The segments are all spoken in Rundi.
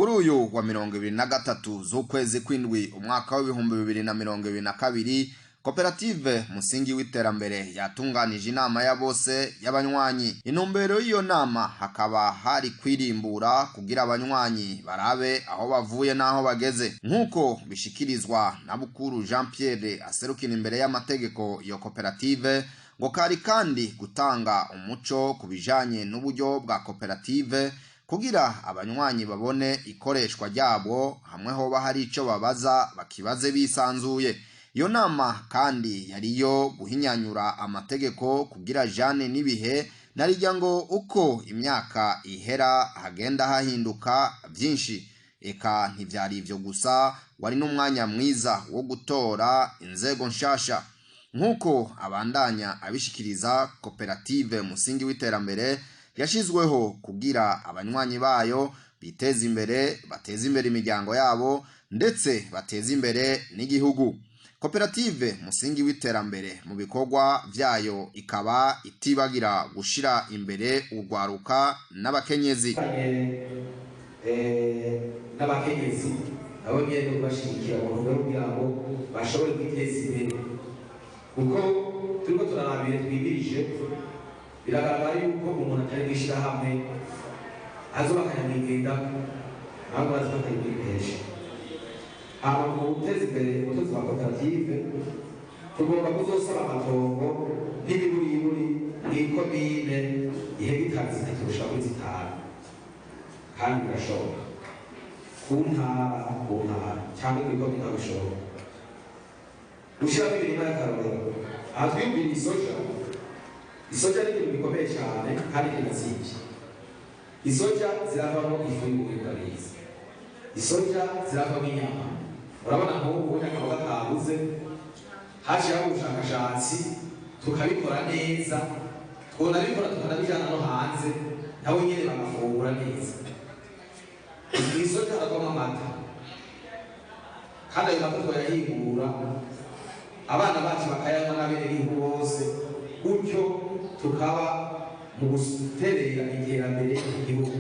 Kuri uyu wa 23 z'ukwezi kw'indwi umwaka w'ibihumbi 2022 koperative musingi w'iterambere yatunganije inama ya bose y'abanywanyi. Intumbero y'iyo nama hakaba hari kwirimbura kugira abanywanyi barabe aho bavuye naho bageze, nkuko bishikirizwa na Bukuru Jean Pierre aserukira imbere y'amategeko iyo koperative, ngo kari kandi gutanga umuco kubijanye n'uburyo bwa koperative kugira abanywanyi babone ikoreshwa ryabo, hamwe hoba hari ico babaza bakibaze bisanzuye. Iyo nama kandi yariyo guhinyanyura amategeko kugira jane n'ibihe, narirya ngo uko imyaka ihera hagenda hahinduka byinshi. Eka ntivyari ivyo gusa, wari n'umwanya mwiza wo gutora inzego nshasha. Nkuko abandanya abishikiriza, koperative musingi w'iterambere yashizweho kugira abanywanyi bayo biteze imbere, bateze imbere imiryango yabo, ndetse bateze imbere n'igihugu. Koperative musingi w'iterambere mu bikorwa vyayo ikaba itibagira gushira imbere urwaruka n'abakenyezi. N'abakenyezi nabo nyene bashigikira mu rwego kugira ngo bashobore kwiteza imbere, kuko turiko turarabire twibirije, biragaragara yuko umuntu atari gishira hamwe azobakanya mwigendako ntabwo bazofata ibikoresho. Hama mu guteza imbere umutozi wa koperative tugomba kuzosaba amatongo n'ibiburiburi mw'ikomine ihegitari zitatu gushika kuri zitanu, kandi birashoboka ku ntara cyangwa kw'ikomine aho bishoboka. Gushiramo imirima y'akarorero, aha twiyumvira isoja ni ikintu gikomeye cyane kandi kinazimvye. Isoja ziravamo ifu y'uburinganizi, isoja ziravamo inyama. Urabona nk'ubu akaba katabuze, hashiraho ubushakashatsi tukabikora neza, twonabikora tukanabijana no hanze nabo nyene bagafungura neza. Isoja haravamo amata, kandi ayo mata twayahingura abana bacu bakayanywa n'abenegihugu bose, gutyo tukaba mu guterera iterambere ry'igihugu.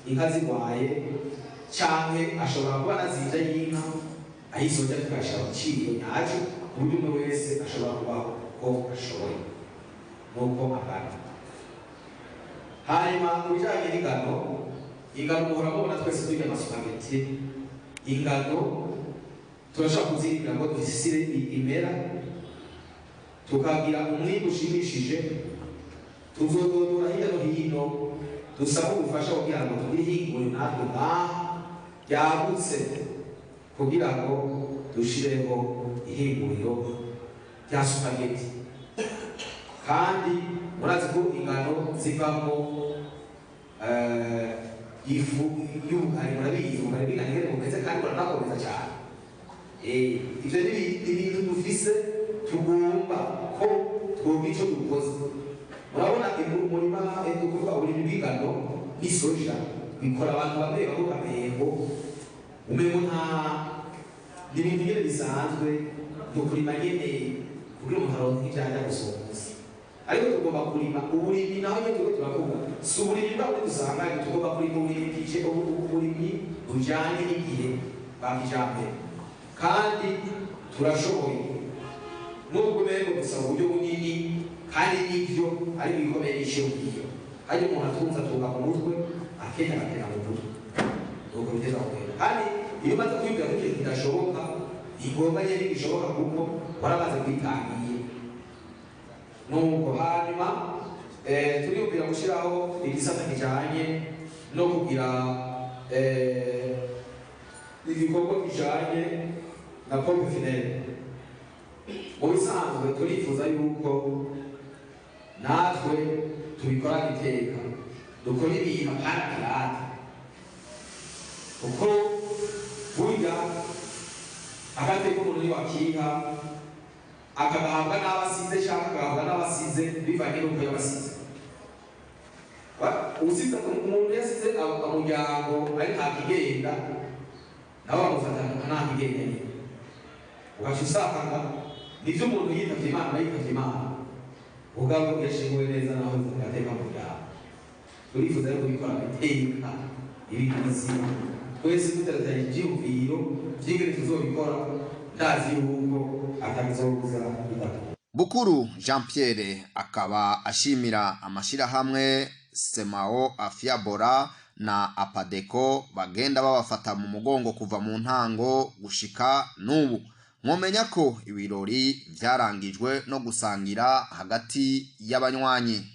Inka zirwaye canke ashobora kuba nazija y'inka, ayisoja tukashira ku ciro nyaco ku buryo umwe wese ashobora kubaho ko ashoboye nuko agana. Hanyuma ku bijanye n'ingano, muhora mubona twese turya amasupageti. Ingano turashobora kuzirinda ngo dusisire imera, tukagira umwimbu ushimishije, tuzododora hirya no hino, dusaba ubufasha kugira ngo tubihingure natwe ngaha ryagutse, kugira ngo dushireho ihinguriro rya supageti. Kandi murazi ko ingano zivamo ifu y'ubugari, murabizi ubugari bw'ingano bumeze kandi buranakomeza cyane. Ivyo ni ibintu dufise tugomba ko twumva ico dukoze. Murabona umurima kuvuga uburimi bw'ingano n'isoja bikora abantu bamwe bavuga amengo umengo nta n'ibintu nyene bisanzwe mu kurima nyene kugira umuntu aronke ivyanja gusongoza. Ariko tugomba kurima uburimi, naho nyene turiko turavuga si uburimi bwabo dusanganye, tugomba kurima uburimi bujanye n'igihe bwa kijambere. Kandi turashoboye nubwo mengo dusaba uburyo bunini, kandi n'ivyo ari bikomeye n'ishingiro. Kandi umuntu atunze atunga mu mutwe, akenya agatera mu mutwe, nuko biteza kugenda. Kandi iyo umaze kwibwira ko ikintu kidashoboka, igomba nyene gishoboka kuko warabaze kwitangiye. Nuko hanyuma turiyumvira gushiraho igisata kijanye no kugira ibikorwa bijanye na pompe funèbre. Mu bisanzwe turifuza yuko natwe tubikora iteka, dukora ibintu parapirate, kuko burya agateka umuntu ni wakiha, akagahabwa n'abasize cyangwa akagahabwa n'abasize bivanye n'uko yabasize. Usize umuntu yasize umuryango ari nta kigenda, nabo bamufata nta kigenda nyine, ugaca usanga nivyo umuntu yitavye Imana yitavye Imana, ubwabo yashinguwe neza naho gateka mu byaha. Turifuza rero kubikora iteka ibintu bizima twese duteratanye ivyiyumviro vy'ingene tuzobikora ndazi yuko atabizobuza bidakora. Bukuru Jean Pierre akaba ashimira amashirahamwe Semao, Afiabora na Apadeko bagenda babafata mu mugongo kuva mu ntango gushika n'ubu. Mwomenya ko ibirori vyarangijwe no gusangira hagati y'abanywanyi.